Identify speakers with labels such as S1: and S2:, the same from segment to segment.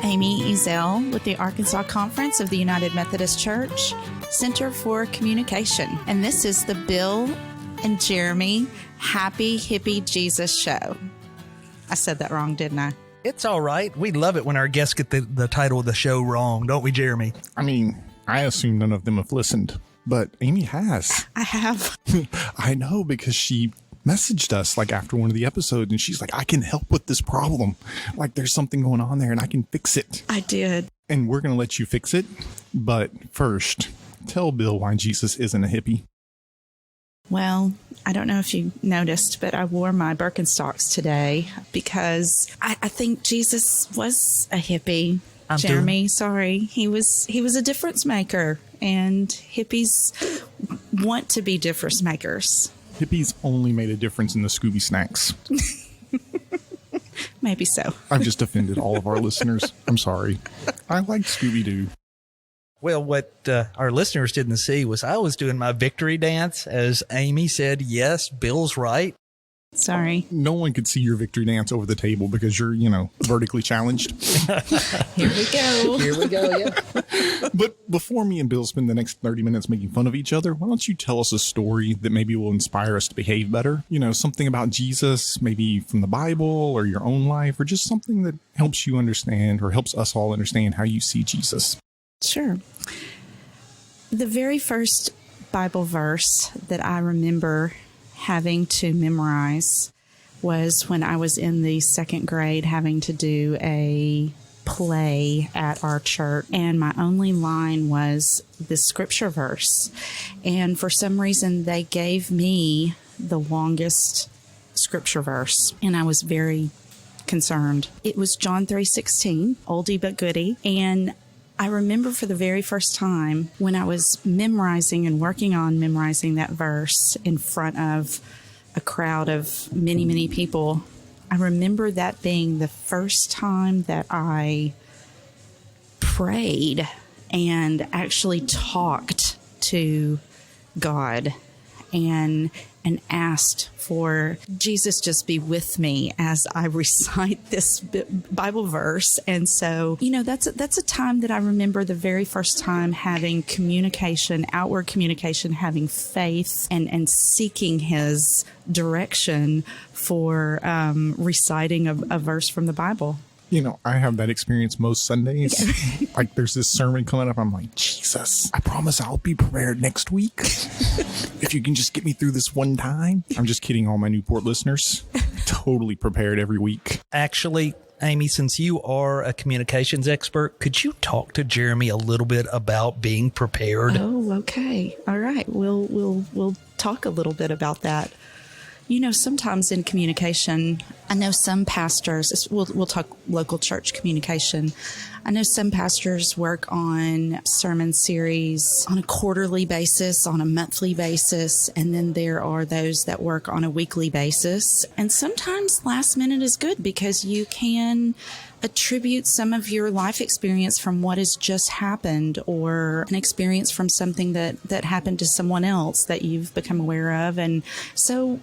S1: Amy Ezell with the Arkansas Conference of the United Methodist Church Center for Communication. And this is the Bill and Jeremy Happy Hippie Jesus Show. I said that wrong, didn't I?
S2: It's all right. We love it when our guests get the title of the show wrong, don't we, Jeremy?
S3: I mean, I assume none of them have listened, but Amy has.
S1: I have.
S3: I know, because she messaged us like after one of the episodes and she's like, I can help with this problem. Like there's something going on there and I can fix it.
S1: I did.
S3: And we're going to let you fix it. But first, tell Bill why Jesus isn't a hippie.
S1: Well, I don't know if you noticed, but I wore my Birkenstocks today because I think Jesus was a hippie. Jeremy, sorry. He was a difference maker, and hippies want to be difference makers.
S3: Hippies only made a difference in the Scooby snacks.
S1: Maybe so.
S3: I've just offended all of our listeners. I'm sorry. I like Scooby-Doo.
S2: Well, what our listeners didn't see was I was doing my victory dance as Amy said, yes, Bill's right.
S1: Sorry.
S3: No one could see your victory dance over the table because you're, vertically challenged.
S1: Here we go.
S2: Here we go, yeah.
S3: But before me and Bill spend the next 30 minutes making fun of each other, why don't you tell us a story that maybe will inspire us to behave better? Something about Jesus, maybe from the Bible or your own life, or just something that helps you understand or helps us all understand how you see Jesus.
S1: Sure. The very first Bible verse that I remember having to memorize was when I was in the second grade having to do a play at our church, and my only line was this scripture verse. And for some reason, they gave me the longest scripture verse, and I was very concerned. It was John 3:16, oldie but goodie, and I remember for the very first time when I was memorizing and working on memorizing that verse in front of a crowd of many, many people, I remember that being the first time that I prayed and actually talked to God and asked for Jesus just be with me as I recite this Bible verse. And so, that's a time that I remember the very first time having communication, outward communication, having faith and seeking his direction for reciting a verse from the Bible.
S3: I have that experience most Sundays. Like there's this sermon coming up. I'm like, Jesus, I promise I'll be prepared next week. If you can just get me through this one time. I'm just kidding, all my Newport listeners. Totally prepared every week.
S2: Actually, Amy, since you are a communications expert, could you talk to Jeremy a little bit about being prepared?
S1: Oh, okay. All right. We'll talk a little bit about that. Sometimes in communication, I know some pastors, we'll talk local church communication. I know some pastors work on sermon series on a quarterly basis, on a monthly basis, and then there are those that work on a weekly basis. And sometimes last minute is good because you can attribute some of your life experience from what has just happened, or an experience from something that happened to someone else that you've become aware of. And so,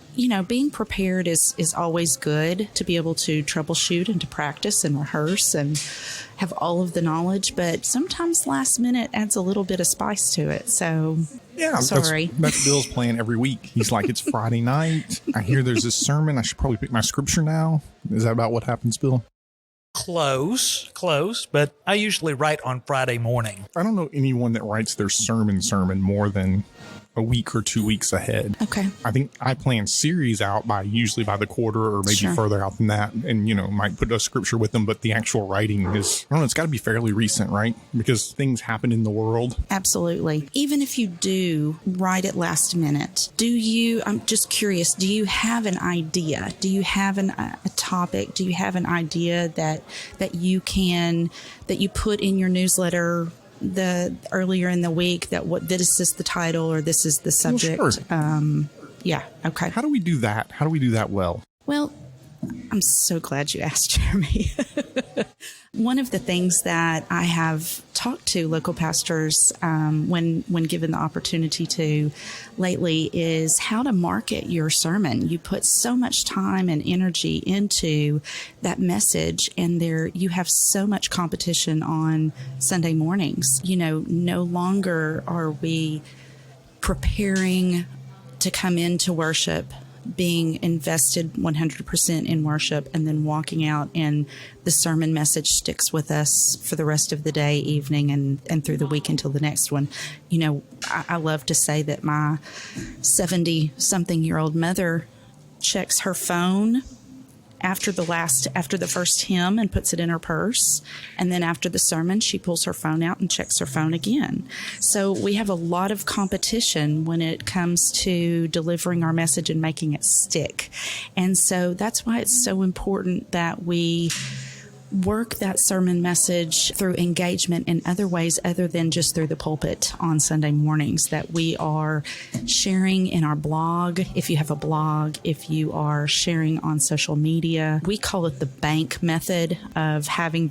S1: being prepared is always good, to be able to troubleshoot and to practice and rehearse and have all of the knowledge. But sometimes last minute adds a little bit of spice to it. So
S3: yeah,
S1: sorry.
S3: That's Bill's plan every week. He's like, it's Friday night. I hear there's this sermon. I should probably pick my scripture now. Is that about what happens, Bill?
S2: Close, but I usually write on Friday morning.
S3: I don't know anyone that writes their sermon more than a week or 2 weeks ahead.
S1: Okay.
S3: I think I plan series out usually by the quarter or maybe
S1: Sure.
S3: further out than that, and might put a scripture with them, but the actual writing is, I don't know, it's got to be fairly recent, right? Because things happen in the world.
S1: Absolutely. Even if you do write it last minute, I'm just curious, do you have an idea? Do you have a topic? Do you have an idea that you put in your newsletter the earlier in the week that this is the title or this is the subject?
S3: Well, sure.
S1: Yeah. Okay.
S3: How do we do that? How do we do that well?
S1: Well, I'm so glad you asked, Jeremy. One of the things that I have talked to local pastors when given the opportunity to lately is how to market your sermon. You put so much time and energy into that message, and you have so much competition on Sunday mornings. No longer are we preparing to come into worship, being invested 100% in worship, and then walking out and the sermon message sticks with us for the rest of the day, evening, and through the week until the next one. I love to say that my 70-something-year-old mother checks her phone after the first hymn and puts it in her purse. And then after the sermon, she pulls her phone out and checks her phone again. So we have a lot of competition when it comes to delivering our message and making it stick. And so that's why it's so important that we work that sermon message through engagement in other ways other than just through the pulpit on Sunday mornings, that we are sharing in our blog. If you have a blog, if you are sharing on social media, we call it the bank method of having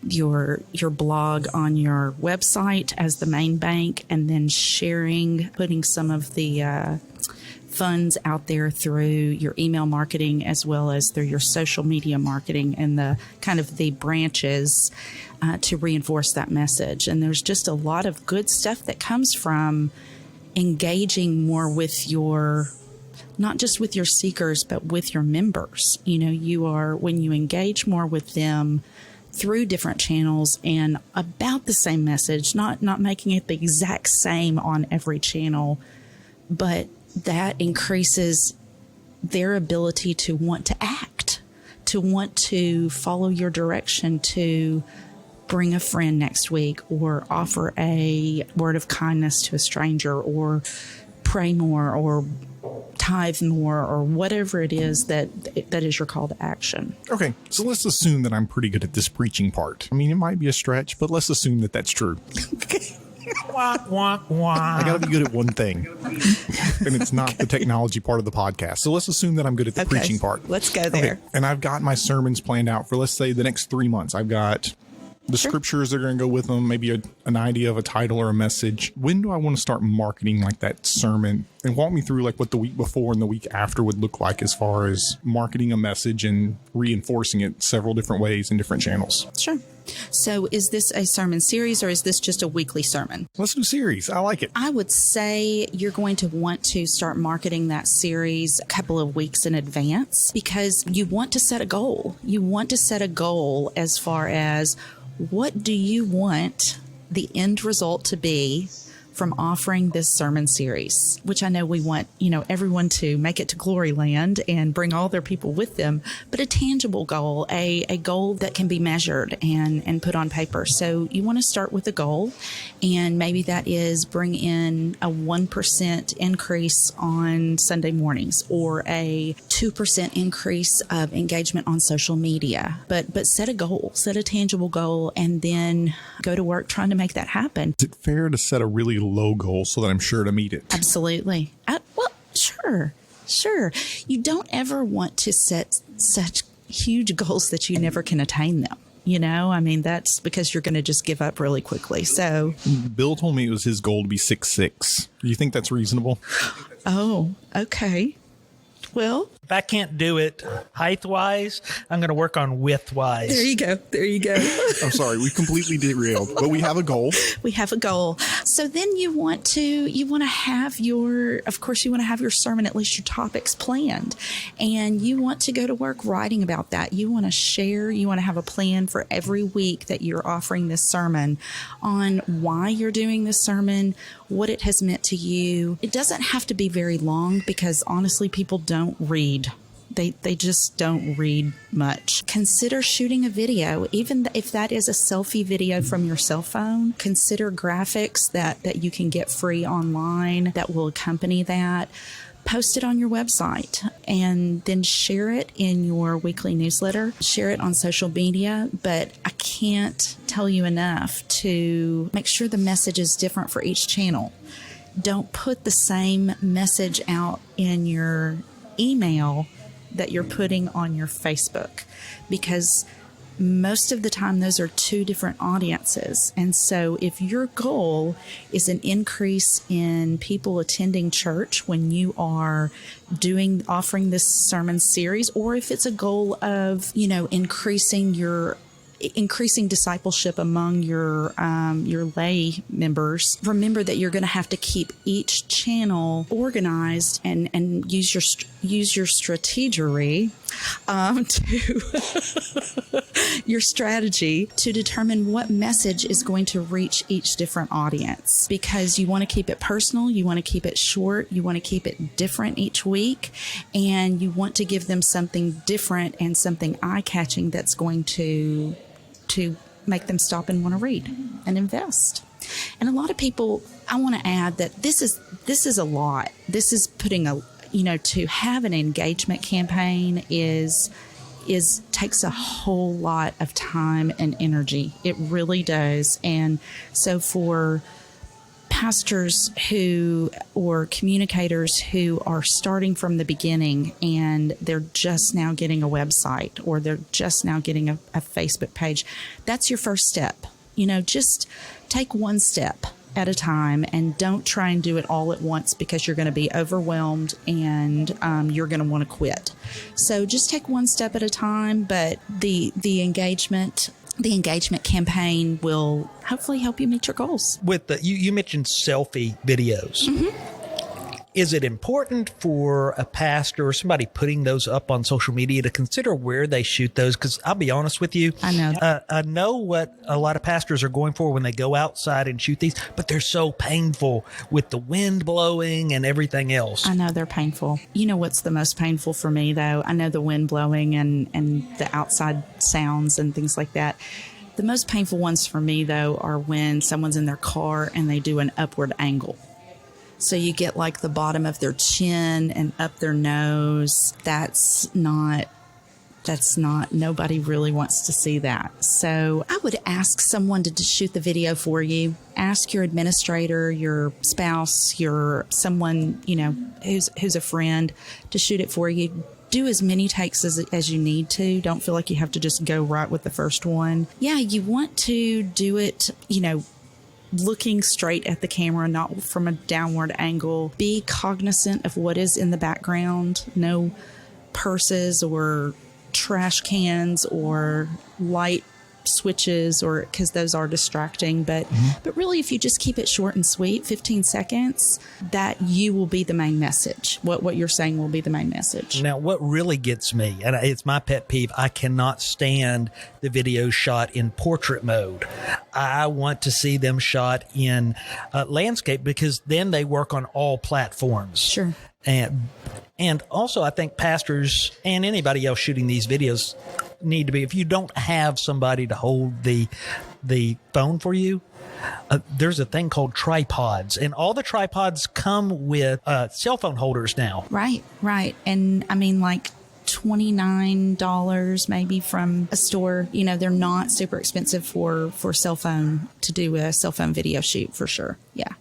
S1: your blog on your website as the main bank, and then putting some of the funds out there through your email marketing as well as through your social media marketing and the branches to reinforce that message. And there's just a lot of good stuff that comes from engaging more with not just with your seekers, but with your members. When you engage more with them through different channels and about the same message, not making it the exact same on every channel, but that increases their ability to want to act, to want to follow your direction, to bring a friend next week or offer a word of kindness to a stranger or pray more or tithe more or whatever it is that is your call to action.
S3: Okay, so let's assume that I'm pretty good at this preaching part. I mean, it might be a stretch, but let's assume that that's true. I gotta be good at one thing, and it's not the technology part of the podcast. So let's assume that I'm good at the preaching part.
S1: Let's go there.
S3: Okay. And I've got my sermons planned out for, let's say, the next 3 months. I've got the scriptures that are going to go with them, maybe an idea of a title or a message. When do I want to start marketing like that sermon? And walk me through what the week before and the week after would look like as far as marketing a message and reinforcing it several different ways in different channels.
S1: Sure. So is this a sermon series or is this just a weekly sermon?
S3: Let's do series. I like it.
S1: I would say you're going to want to start marketing that series a couple of weeks in advance because you want to set a goal. You want to set a goal as far as what do you want the end result to be from offering this sermon series, which I know we want, everyone to make it to glory land and bring all their people with them, but a tangible goal, a goal that can be measured and put on paper. So you want to start with a goal, and maybe that is bring in a 1% increase on Sunday mornings or a 2% increase of engagement on social media. But set a goal, set a tangible goal, and then go to work trying to make that happen.
S3: Is it fair to set a really low goal so that I'm sure to meet it?
S1: Absolutely. Well, sure. You don't ever want to set such huge goals that you never can attain them. That's because you're going to just give up really quickly. So
S3: Bill told me it was his goal to be 6'6". Do you think that's reasonable?
S1: Oh, okay. Well,
S2: if I can't do it height-wise, I'm going to work on width-wise.
S1: There you go.
S3: I'm sorry, we completely derailed, but we have a goal.
S1: We have a goal. So then you want to have your sermon, at least your topics planned. And you want to go to work writing about that. You want to share, you want to have a plan for every week that you're offering this sermon on why you're doing this sermon, what it has meant to you. It doesn't have to be very long because honestly, people don't read. They just don't read much. Consider shooting a video, even if that is a selfie video from your cell phone. Consider graphics that you can get free online that will accompany that. Post it on your website and then share it in your weekly newsletter. Share it on social media, but I can't tell you enough to make sure the message is different for each channel. Don't put the same message out in your email that you're putting on your Facebook, because most of the time those are two different audiences. And so if your goal is an increase in people attending church when you are offering this sermon series, or if it's a goal of, increasing discipleship among your lay members, remember that you're going to have to keep each channel organized and use your strategery to your strategy to determine what message is going to reach each different audience, because you want to keep it personal, you want to keep it short, you want to keep it different each week, and you want to give them something different and something eye-catching that's going to make them stop and want to read and invest. And a lot of people, I want to add that this is a lot. This is putting to have an engagement campaign takes a whole lot of time and energy. It really does. And so for pastors or communicators who are starting from the beginning and they're just now getting a website, or they're just now getting a Facebook page, that's your first step. Just take one step at a time, and don't try and do it all at once, because you're going to be overwhelmed and you're going to want to quit. So just take one step at a time, but the engagement campaign will hopefully help you meet your goals.
S2: With you mentioned selfie videos.
S1: Mm-hmm.
S2: Is it important for a pastor or somebody putting those up on social media to consider where they shoot those? Because I'll be honest with you, I know what a lot of pastors are going for when they go outside and shoot these, but they're so painful with the wind blowing and everything else.
S1: I know they're painful. You know what's the most painful for me, though? I know the wind blowing and the outside sounds and things like that. The most painful ones for me, though, are when someone's in their car and they do an upward angle. So you get like the bottom of their chin and up their nose. That's not, nobody really wants to see that. So I would ask someone to shoot the video for you. Ask your administrator, your spouse, someone, who's a friend, to shoot it for you. Do as many takes as you need to. Don't feel like you have to just go right with the first one. Yeah, you want to do it, looking straight at the camera, not from a downward angle. Be cognizant of what is in the background. No purses or trash cans or light switches, or because those are distracting. But really, if you just keep it short and sweet, 15 seconds, that you will be the main message. What you're saying will be the main message.
S2: Now, what really gets me, and it's my pet peeve, I cannot stand the video shot in portrait mode. I want to see them shot in landscape, because then they work on all platforms.
S1: Sure.
S2: And also, I think pastors and anybody else shooting these videos need to be, if you don't have somebody to hold the phone for you, there's a thing called tripods, and all the tripods come with cell phone holders now. Right.
S1: And I mean, like $29 maybe from a store. They're not super expensive for cell phone, to do a cell phone video shoot, for sure. Yeah.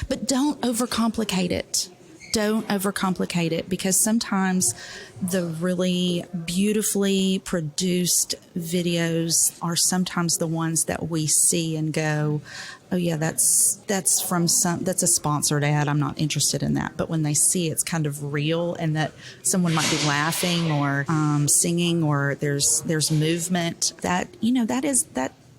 S1: But don't overcomplicate it. Don't overcomplicate it, because sometimes the really beautifully produced videos are sometimes the ones that we see and go, oh yeah, that's a sponsored ad. I'm not interested in that. But when they see it's kind of real, and that someone might be laughing or singing, or there's movement,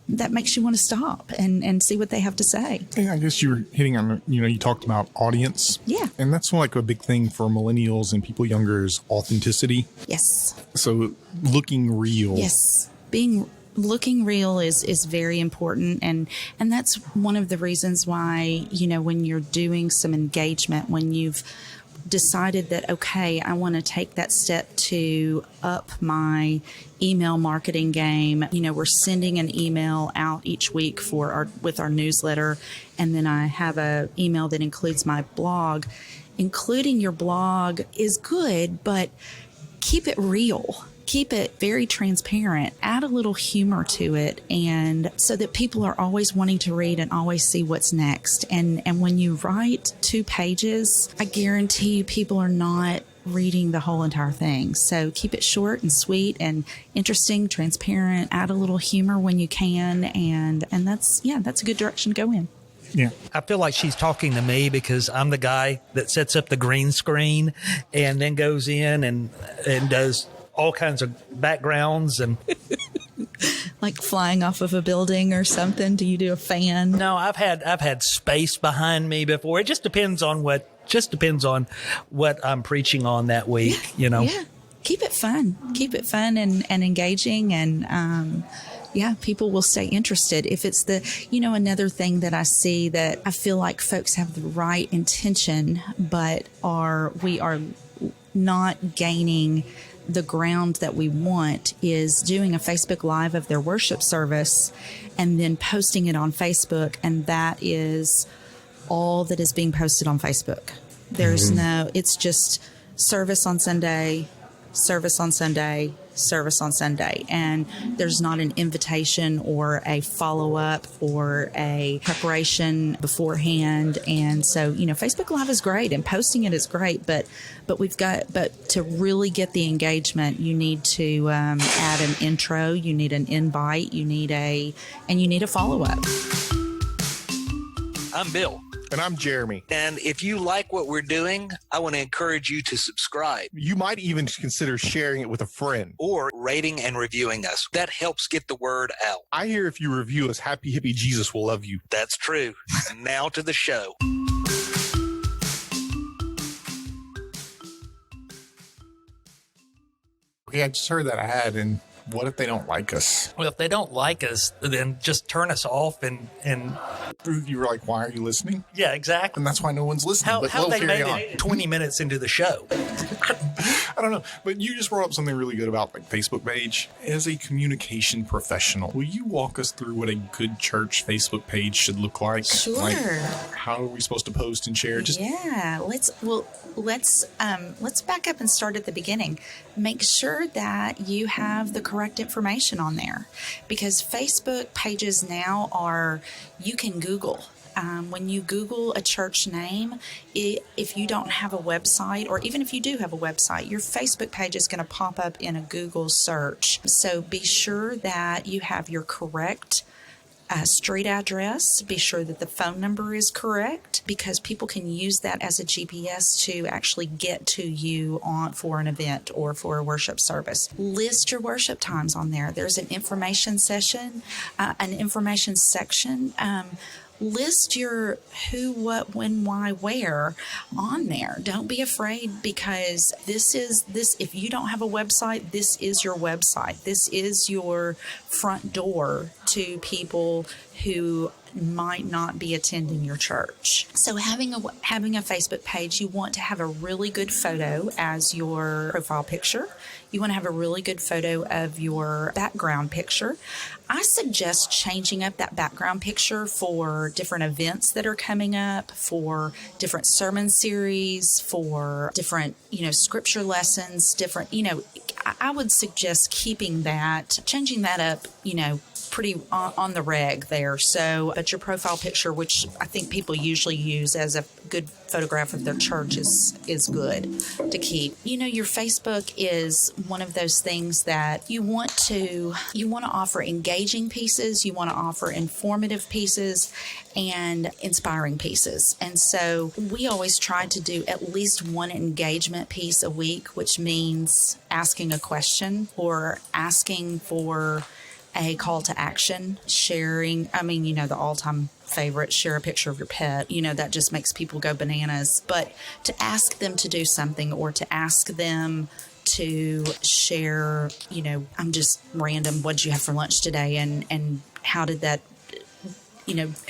S1: that makes you want to stop and see what they have to say.
S3: And I guess you were hitting on, you talked about audience.
S1: Yeah.
S3: And that's like a big thing for millennials and people younger is authenticity.
S1: Yes.
S3: So looking real.
S1: Yes. Looking real is very important. And that's one of the reasons why, when you're doing some engagement, when you've decided that, okay, I want to take that step to up my email marketing game. We're sending an email out each week with our newsletter, and then I have a email that includes my blog. Including your blog is good, but keep it real. Keep it very transparent. Add a little humor to it, and so that people are always wanting to read and always see what's next. And when you write 2 pages, I guarantee you people are not reading the whole entire thing. So keep it short and sweet and interesting, transparent, add a little humor when you can. And that's a good direction to go in.
S3: Yeah.
S2: I feel like she's talking to me because I'm the guy that sets up the green screen and then goes in and does all kinds of backgrounds and
S1: like flying off of a building or something. Do you do a fan?
S2: No, I've had space behind me before. It just depends on what I'm preaching on that week,
S1: Yeah. Keep it fun. Keep it fun and engaging, and people will stay interested. If it's another thing that I see that I feel like folks have the right intention, but we are not gaining the ground that we want, is doing a Facebook Live of their worship service and then posting it on Facebook. And that is all that is being posted on Facebook. There's it's just service on Sunday, service on Sunday, service on Sunday. And there's not an invitation or a follow-up or a preparation beforehand. And so, Facebook Live is great and posting it is great, but to really get the engagement, you need to add an intro, you need an invite, you need a follow-up.
S4: I'm Bill.
S5: And I'm Jeremy.
S4: And if you like what we're doing, I want to encourage you to subscribe.
S5: You might even consider sharing it with a friend.
S4: Or rating and reviewing us. That helps get the word out.
S5: I hear if you review us, Happy Hippie Jesus will love you.
S4: That's true. Now to the show.
S3: Okay, I just heard that ad, and what if they don't like us?
S2: Well, if they don't like us, then just turn us off and
S3: You were like, why are you listening?
S2: yeah, exactly.
S3: And that's why no one's listening.
S2: How they
S3: carry
S2: made
S3: on.
S2: it 20 minutes into the show.
S3: I don't know, but you just brought up something really good about Facebook page. As a communication professional, will you walk us through what a good church Facebook page should look like?
S1: Sure.
S3: Like, how are we supposed to post and share?
S1: Let's back up and start at the beginning. Make sure that you have the correct information on there, because Facebook pages now you can Google. When you Google a church name, if you don't have a website, or even if you do have a website, your Facebook page is going to pop up in a Google search. So be sure that you have your correct street address. Be sure that the phone number is correct, because people can use that as a GPS to actually get to you for an event or for a worship service. List your worship times on there. There's an information section. List your who, what, when, why, where on there. Don't be afraid, because if you don't have a website, this is your website. This is your front door to people who might not be attending your church. So having a Facebook page, you want to have a really good photo as your profile picture. You want to have a really good photo of your background picture. I suggest changing up that background picture for different events that are coming up, for different sermon series, for different, scripture lessons, I would suggest changing that up, pretty on the reg there. So, but your profile picture, which I think people usually use as a good photograph of their church, is good to keep. Your Facebook is one of those things that you want to offer engaging pieces, you want to offer informative pieces, and inspiring pieces. And so we always try to do at least one engagement piece a week, which means asking a question or asking for a call to action, sharing, the all-time favorite, share a picture of your pet. That just makes people go bananas. But to ask them to do something, or to ask them to share, I'm just random, what did you have for lunch today? And how did that,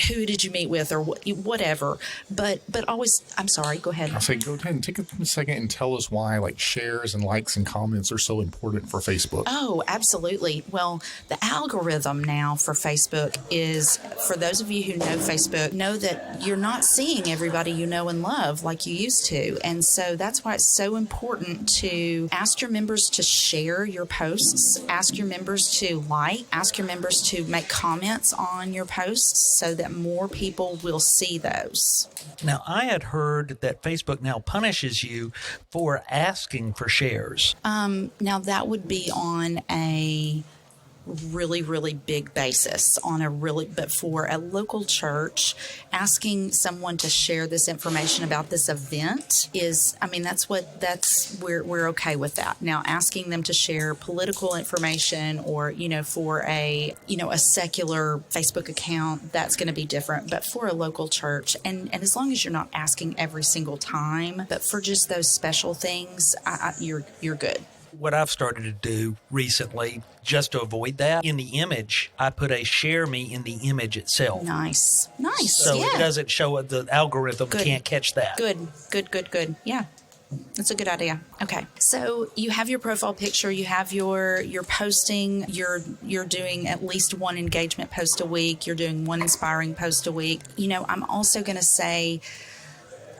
S1: who did you meet with, or whatever. But always, I'm sorry, go ahead.
S3: I'll say, go ahead and take a second and tell us why shares and likes and comments are so important for Facebook.
S1: Oh, absolutely. Well, the algorithm now for Facebook is, for those of you who know Facebook, know that you're not seeing everybody you know and love like you used to. And so that's why it's so important to ask your members to share your posts, ask your members to ask your members to make comments on your posts. so that more people will see those.
S2: Now, I had heard that Facebook now punishes you for asking for shares.
S1: Now, that would be on a really, really big basis but for a local church, asking someone to share this information about this event we're okay with that. Now, asking them to share political information or, for a secular Facebook account, that's going to be different. But for a local church, and as long as you're not asking every single time, but for just those special things, you're good.
S2: What I've started to do recently, just to avoid that, in the image, I put a share me in the image itself.
S1: Nice.
S2: So
S1: yeah.
S2: It doesn't show it, the algorithm can't catch that.
S1: Good. Yeah. That's a good idea. Okay. So you have your profile picture, you have your posting, you're doing at least one engagement post a week, you're doing one inspiring post a week. I'm also going to say,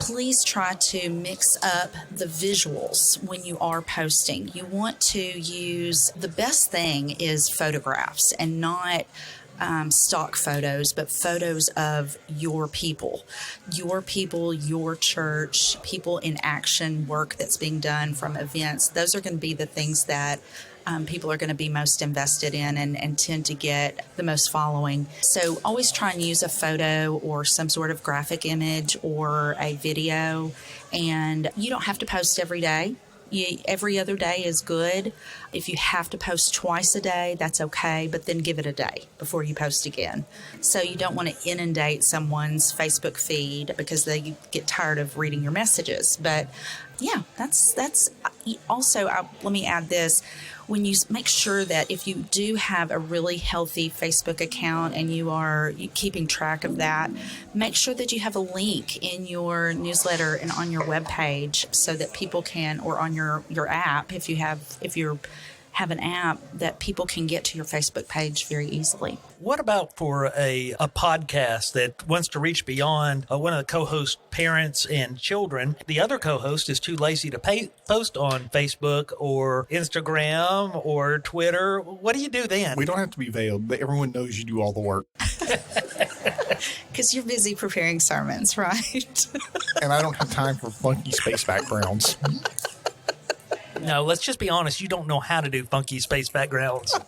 S1: please try to mix up the visuals when you are posting. You want to use, the best thing is photographs and not stock photos, but photos of your people, your church, people in action, work that's being done from events. Those are going to be the things that people are going to be most invested in and tend to get the most following. So always try and use a photo or some sort of graphic image or a video. And you don't have to post every day. Every other day is good. If you have to post twice a day, that's okay, but then give it a day before you post again. So you don't want to inundate someone's Facebook feed because they get tired of reading your messages. But yeah, that's also, let me add this. When you make sure that if you do have a really healthy Facebook account and you keeping track of that, make sure that you have a link in your newsletter and on your webpage so that people can, or on your app, if you have an app, that people can get to your Facebook page very easily.
S2: What about for a podcast that wants to reach beyond one of the co-host parents and children? The other co-host is too lazy to post on Facebook or Instagram or Twitter. What do you do then?
S3: We don't have to be veiled, but everyone knows you do all the work.
S1: Because you're busy preparing sermons, right?
S3: And I don't have time for funky space backgrounds.
S2: No, let's just be honest. You don't know how to do funky space backgrounds.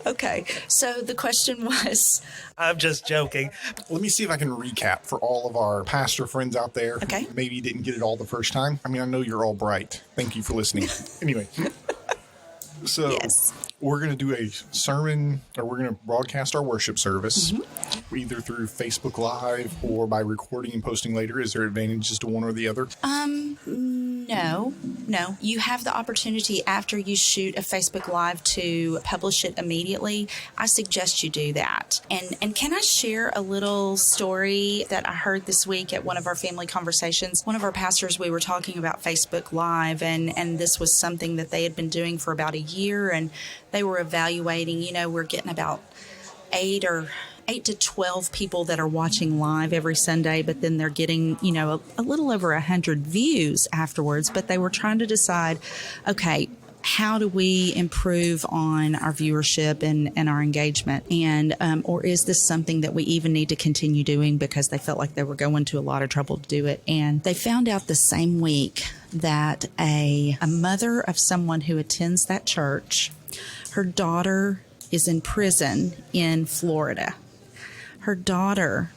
S1: Okay, so the question was...
S2: I'm just joking.
S3: Let me see if I can recap for all of our pastor friends out there.
S1: Okay.
S3: Maybe you didn't get it all the first time. I mean, I know you're all bright. Thank you for listening. Anyway. So
S1: yes.
S3: We're going to do a sermon, or we're going to broadcast our worship service, either through Facebook Live or by recording and posting later. Is there advantages to one or the other?
S1: No. You have the opportunity after you shoot a Facebook Live to publish it immediately. I suggest you do that. And can I share a little story that I heard this week at one of our family conversations? One of our pastors, we were talking about Facebook Live, and this was something that they had been doing for about a year, and they were evaluating, we're getting about 8 to 12 people that are watching live every Sunday, but then they're getting, a little over 100 views afterwards. But they were trying to decide, okay, how do we improve on our viewership and our engagement? And, or is this something that we even need to continue doing, because they felt like they were going to a lot of trouble to do it. And they found out the same week that a mother of someone who attends that church, her daughter is in prison in Florida. Her daughter,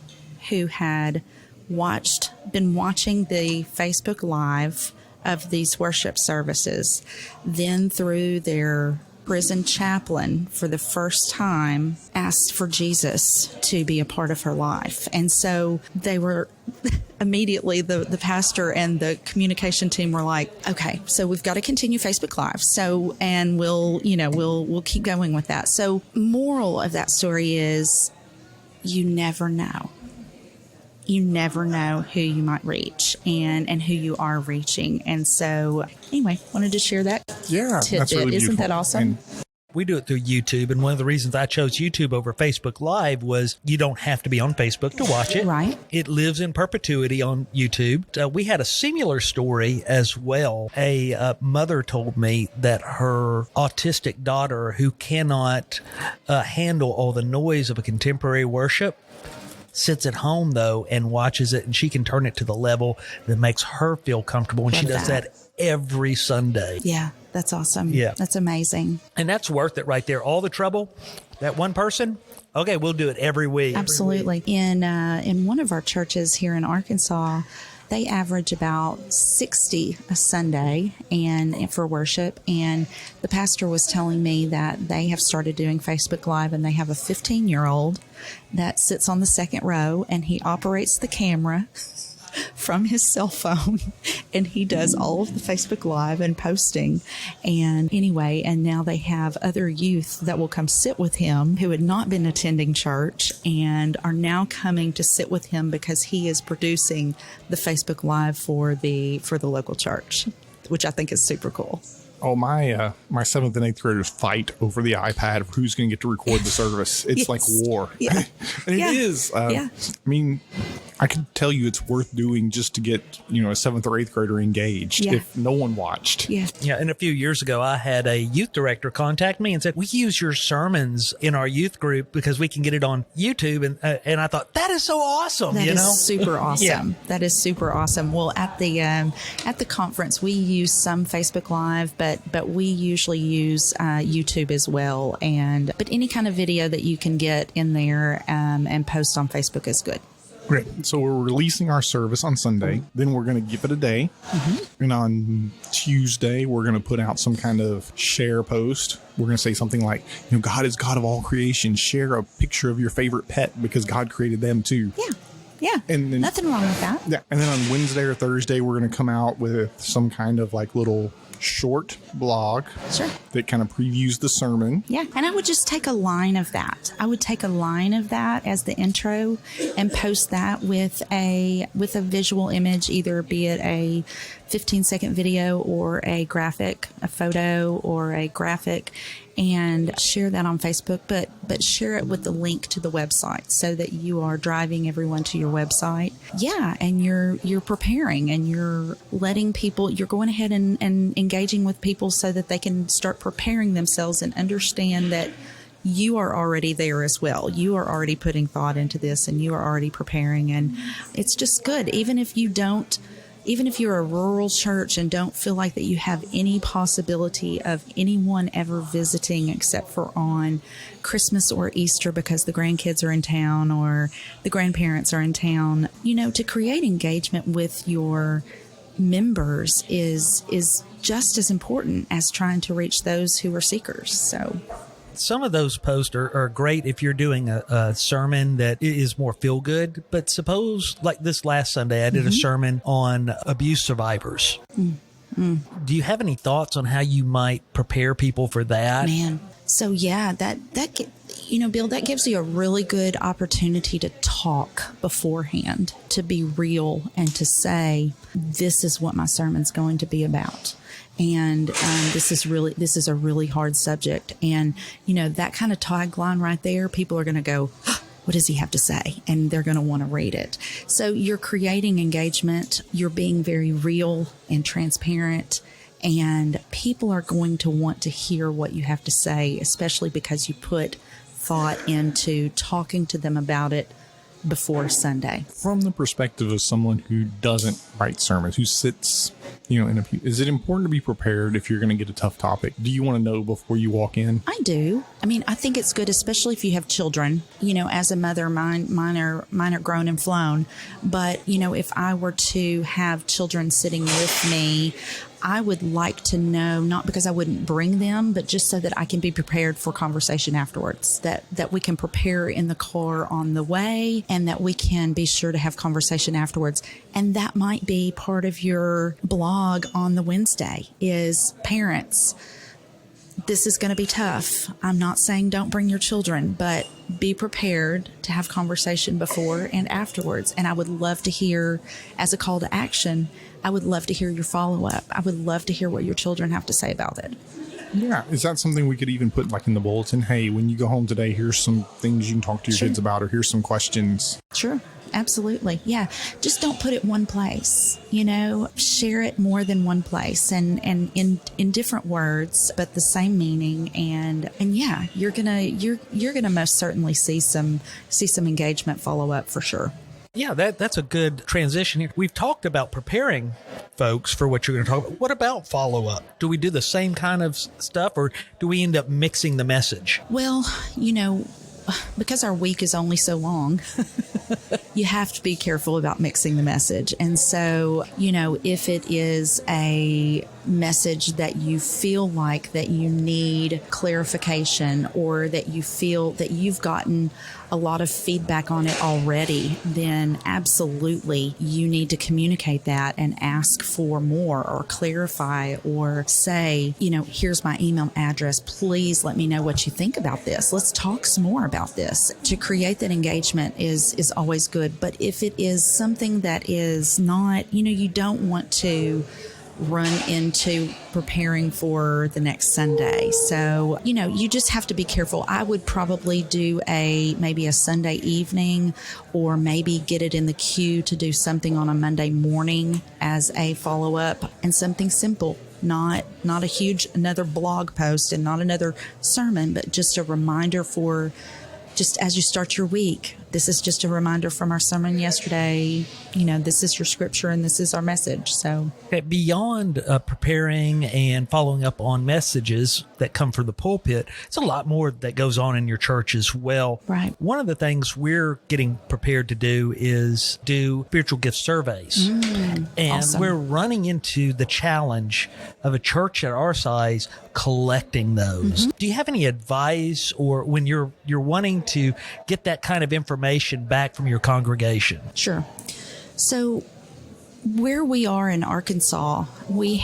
S1: who had been watching the Facebook Live of these worship services, then through their prison chaplain for the first time asked for Jesus to be a part of her life. And so they were immediately, the pastor and the communication team were like, okay, so we've got to continue Facebook Live. So, and we'll keep going with that. So moral of that story is, you never know. You never know who you might reach and who you are reaching. And so, anyway, wanted to share that tidbit.
S3: That's really
S1: Isn't that
S3: beautiful.
S1: awesome?
S3: And
S2: We do it through YouTube, and one of the reasons I chose YouTube over Facebook Live was you don't have to be on Facebook to watch it.
S1: Right.
S2: It lives in perpetuity on YouTube. We had a similar story as well. A mother told me that her autistic daughter, who cannot handle all the noise of a contemporary worship, sits at home though and watches it, and she can turn it to the level that makes her feel comfortable. And she does that every Sunday.
S1: Yeah, that's awesome.
S2: Yeah.
S1: That's amazing.
S2: And that's worth it right there. All the trouble, that one person, okay, we'll do it every week.
S1: Absolutely. In one of our churches here in Arkansas, they average about 60 a Sunday and for worship. And the pastor was telling me that they have started doing Facebook Live, and they have a 15-year-old that sits on the second row, and he operates the camera from his cell phone, and he does all of the Facebook Live and posting. And anyway, and now they have other youth that will come sit with him who had not been attending church and are now coming to sit with him because he is producing the Facebook Live for the local church, which I think is super cool.
S3: Oh, my 7th and 8th graders fight over the iPad of who's going to get to record the service. It's like war.
S1: Yeah.
S3: And it is. I mean, I could tell you it's worth doing just to get, a 7th or 8th grader engaged if no one watched.
S1: Yeah.
S2: And a few years ago, I had a youth director contact me and said, we use your sermons in our youth group because we can get it on YouTube. And I thought, that is so awesome.
S1: That is super awesome. That is super awesome. Well, at the conference, we use some Facebook Live, but we usually use YouTube as well. But any kind of video that you can get in there and post on Facebook is good.
S3: Great. So we're releasing our service on Sunday. Then we're going to give it a day. Mm-hmm. And on Tuesday, we're going to put out some kind of share post. We're going to say something like, God is God of all creation. Share a picture of your favorite pet because God created them too.
S1: Yeah.
S3: And then,
S1: nothing wrong with that.
S3: Yeah. And then on Wednesday or Thursday, we're going to come out with some kind of like little short blog that kind of previews the sermon.
S1: Yeah. And I would just take a line of that. I would take a line of that as the intro and post that with a visual image, either be it a 15-second video or a graphic, a photo or a graphic, and share that on Facebook, but share it with the link to the website so that you are driving everyone to your website. Yeah, and you're preparing and you're letting people, you're going ahead and engaging with people so that they can start preparing themselves and understand that you are already there as well. You are already putting thought into this and you are already preparing, and it's just good. Even if you're a rural church and don't feel like that you have any possibility of anyone ever visiting except for on Christmas or Easter because the grandkids are in town or the grandparents are in town, to create engagement with your members is just as important as trying to reach those who are seekers. So
S2: some of those posts are great if you're doing a sermon that is more feel good. But suppose, like this last Sunday, I did a sermon on abuse survivors. Do you have any thoughts on how you might prepare people for that?
S1: Man. So yeah, that Bill, that gives you a really good opportunity to talk beforehand, to be real and to say, this is what my sermon's going to be about. And this is a really hard subject. And, that kind of tagline right there, people are going to go, what does he have to say? And they're going to want to read it. So you're creating engagement. You're being very real and transparent. And people are going to want to hear what you have to say, especially because you put thought into talking to them about it before Sunday.
S3: From the perspective of someone who doesn't write sermons, who sits, in a pew, is it important to be prepared if you're going to get a tough topic? Do you want to know before you walk in?
S1: I do. I mean, I think it's good, especially if you have children. As a mother, mine are grown and flown. But, if I were to have children sitting with me, I would like to know, not because I wouldn't bring them, but just so that I can be prepared for conversation afterwards, that we can prepare in the car on the way and that we can be sure to have conversation afterwards. And that might be part of your blog on the Wednesday is parents. This is going to be tough. I'm not saying don't bring your children, but be prepared to have conversation before and afterwards. And I would love to hear, as a call to action, I would love to hear your follow-up. I would love to hear what your children have to say about it.
S3: Yeah. Is that something we could even put like in the bulletin? Hey, when you go home today, here's some things you can talk to your kids about, or here's some questions.
S1: Sure. absolutely. Yeah. Just don't put it one place, share it more than one place and in different words, but the same meaning. And yeah, you're going to most certainly see some engagement follow up for sure.
S2: Yeah, that's a good transition here. We've talked about preparing folks for what you're going to talk about. What about follow-up? Do we do the same kind of stuff, or do we end up mixing the message?
S1: Well, because our week is only so long, you have to be careful about mixing the message. And so, if it is a message that you feel like that you need clarification, or that you feel that you've gotten a lot of feedback on it already, then absolutely you need to communicate that and ask for more, or clarify, or say, here's my email address. Please let me know what you think about this. Let's talk some more about this. To create that engagement is always good. But if it is something that is not, you don't want to run into preparing for the next Sunday. So, you just have to be careful. I would probably do maybe a Sunday evening, or maybe get it in the queue to do something on a Monday morning as a follow-up, and something simple. Not a huge, another blog post and not another sermon, but just a reminder for just as you start your week. This is just a reminder from our sermon yesterday. This is your scripture and this is our message. So
S2: beyond preparing and following up on messages that come from the pulpit, it's a lot more that goes on in your church as well.
S1: Right.
S2: One of the things we're getting prepared to do is do spiritual gift surveys. And
S1: awesome.
S2: We're running into the challenge of a church at our size collecting those. Do you have any advice, or when you're wanting to get that kind of information back from your congregation?
S1: Sure. So where we are in Arkansas, we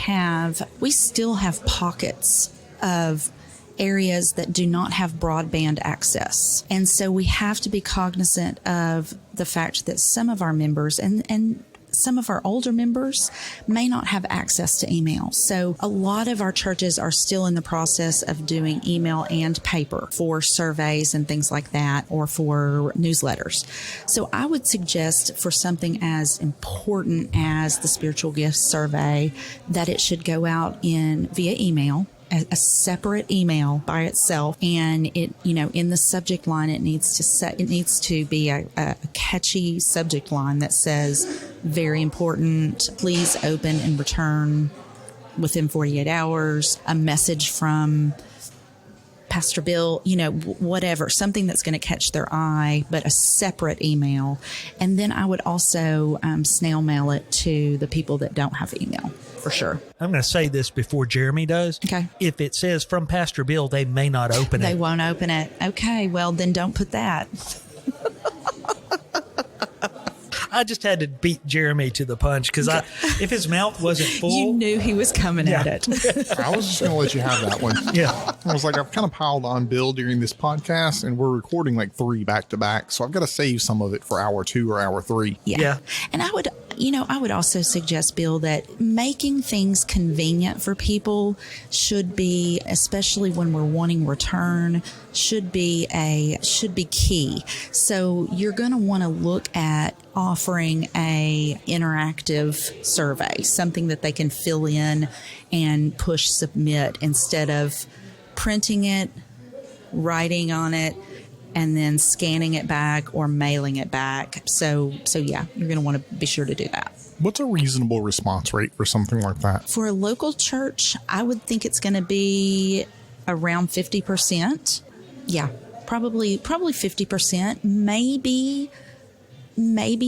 S1: still have pockets of areas that do not have broadband access. And so we have to be cognizant of the fact that some of our members and some of our older members may not have access to email. So a lot of our churches are still in the process of doing email and paper for surveys and things like that, or for newsletters. So I would suggest for something as important as the spiritual gifts survey that it should go out via email, a separate email by itself, and it, in the subject line, it needs to be a catchy subject line that says, very important, please open and return within 48 hours, a message from Pastor Bill, whatever, something that's going to catch their eye, but a separate email. And then I would also snail mail it to the people that don't have email, for sure.
S2: I'm going to say this before Jeremy does.
S1: Okay.
S2: If it says from Pastor Bill, they may not open it.
S1: They won't open it. Okay, well, then don't put that.
S2: I just had to beat Jeremy to the punch, because if his mouth wasn't full.
S1: You knew he was coming at it.
S3: I was just going to let you have that one.
S2: Yeah.
S3: I was like, I've kind of piled on Bill during this podcast, and we're recording like 3 back to back. So I've got to save some of it for hour 2 or hour 3.
S1: Yeah. And I would also suggest, Bill, that making things convenient for people should be, especially when we're wanting return, should be key. So you're going to want to look at offering a interactive survey, something that they can fill in and push submit, instead of printing it, writing on it, and then scanning it back or mailing it back. So yeah, you're going to want to be sure to do that.
S3: What's a reasonable response rate for something like that?
S1: For a local church, I would think it's going to be around 50%. Yeah, probably 50%, maybe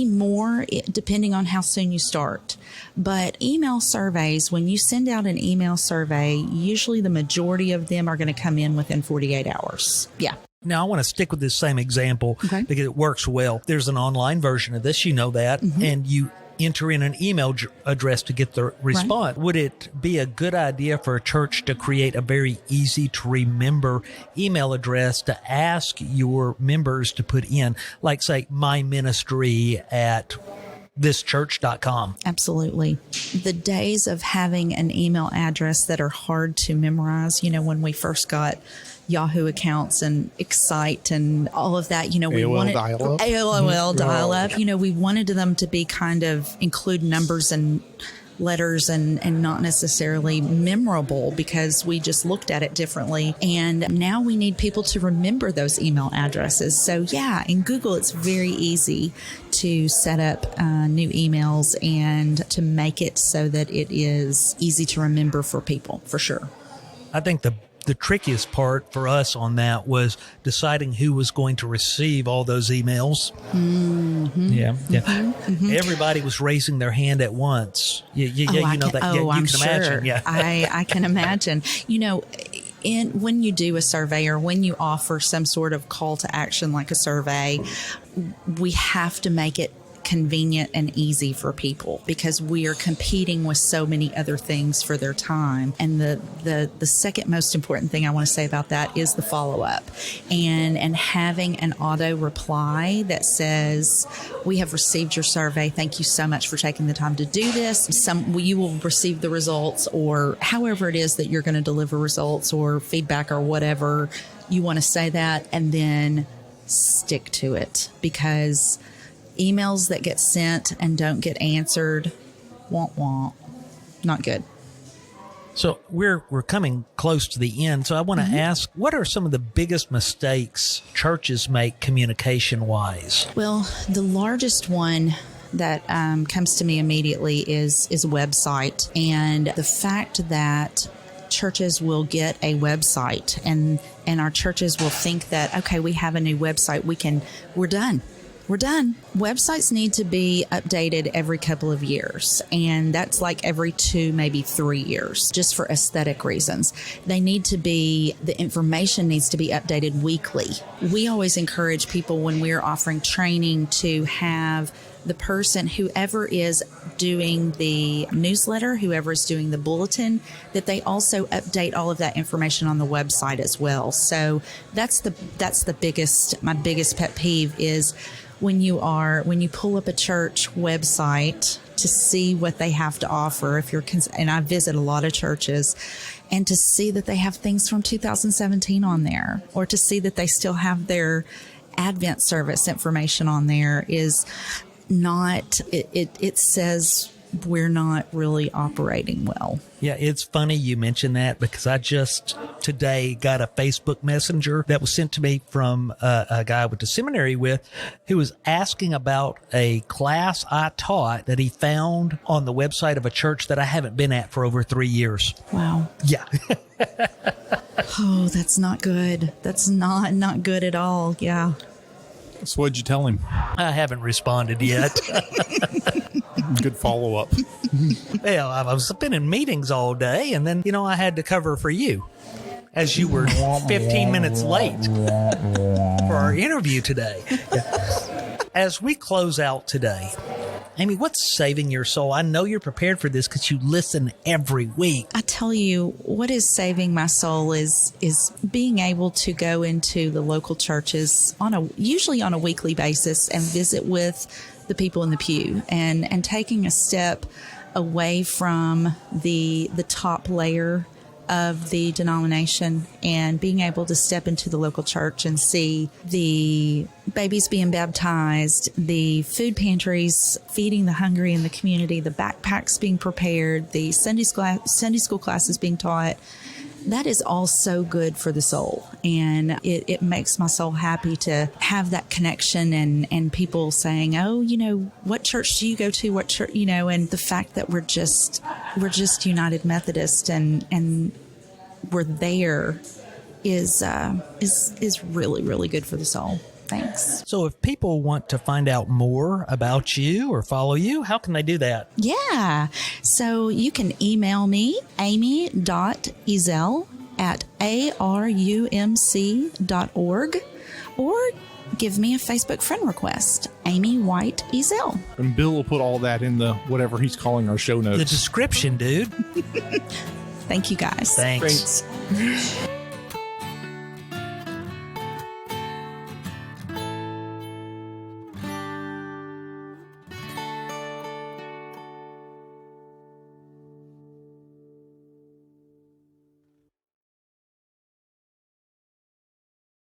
S1: more, depending on how soon you start. But email surveys, when you send out an email survey, usually the majority of them are going to come in within 48 hours. Yeah.
S2: Now, I want to stick with this same example
S1: Okay.
S2: because it works well. There's an online version of this, that, and you enter in an email address to get the response. Right. Would it be a good idea for a church to create a very easy to remember email address to ask your members to put in, like, say, my ministry at thischurch.com.
S1: Absolutely. The days of having an email address that are hard to memorize, when we first got Yahoo accounts and Excite and all of that, we
S5: AOL
S1: wanted
S5: dial-up.
S1: AOL dial-up. We wanted them to be kind of include numbers and letters and not necessarily memorable because we just looked at it differently. And now we need people to remember those email addresses. So yeah, in Google, it's very easy to set up new emails and to make it so that it is easy to remember for people, for sure.
S2: I think the trickiest part for us on that was deciding who was going to receive all those emails. Mm-hmm. Yeah. Mm-hmm. Everybody was raising their hand at once. You can imagine. Yeah.
S1: I can imagine. When you do a survey or when you offer some sort of call to action like a survey, we have to make it convenient and easy for people because we are competing with so many other things for their time. And the second most important thing I want to say about that is the follow-up and having an auto reply that says, we have received your survey. Thank you so much for taking the time to do this. You will receive the results, or however it is that you're going to deliver results or feedback or whatever you want to say that, and then stick to it, because emails that get sent and don't get answered, not good.
S2: So we're coming close to the end. So I want to ask, what are some of the biggest mistakes churches make communication-wise?
S1: Well, the largest one that comes to me immediately is a website. And the fact that churches will get a website and our churches will think that, okay, we have a new website, we're done. We're done. Websites need to be updated every couple of years, and that's like every 2, maybe 3 years, just for aesthetic reasons. The information needs to be updated weekly. We always encourage people when we're offering training to have the person, whoever is doing the newsletter, whoever is doing the bulletin, that they also update all of that information on the website as well. So that's my biggest pet peeve is when you pull up a church website to see what they have to offer, and I visit a lot of churches, and to see that they have things from 2017 on there, or to see that they still have their Advent service information on there is not, it says we're not really operating well.
S2: Yeah, it's funny you mention that because I just today got a Facebook Messenger that was sent to me from a guy I went to seminary with who was asking about a class I taught that he found on the website of a church that I haven't been at for over 3 years.
S1: Wow.
S2: Yeah.
S1: Oh, that's not good. That's not good at all. Yeah.
S3: So what'd you tell him?
S2: I haven't responded yet.
S3: Good follow-up.
S2: Well, I've been in meetings all day, and then, I had to cover for you as you were 15 minutes late for our interview today. As we close out today, Amy, what's saving your soul? I know you're prepared for this because you listen every week.
S1: I tell you, what is saving my soul is being able to go into the local churches usually on a weekly basis and visit with the people in the pew and taking a step away from the top layer of the denomination and being able to step into the local church and see the babies being baptized, the food pantries feeding the hungry in the community, the backpacks being prepared, the Sunday school classes being taught. That is all so good for the soul. And it makes my soul happy to have that connection and people saying, oh, what church do you go to? What church, and the fact that we're just United Methodist and we're there is really, really good for the soul. Thanks.
S2: So if people want to find out more about you or follow you, how can they do that?
S1: Yeah. So you can email me, amy.ezell@arumc.org, or give me a Facebook friend request, Amy White Ezell.
S3: And Bill will put all that in the whatever he's calling our show notes.
S2: The description, dude.
S1: Thank you, guys.
S2: Thanks.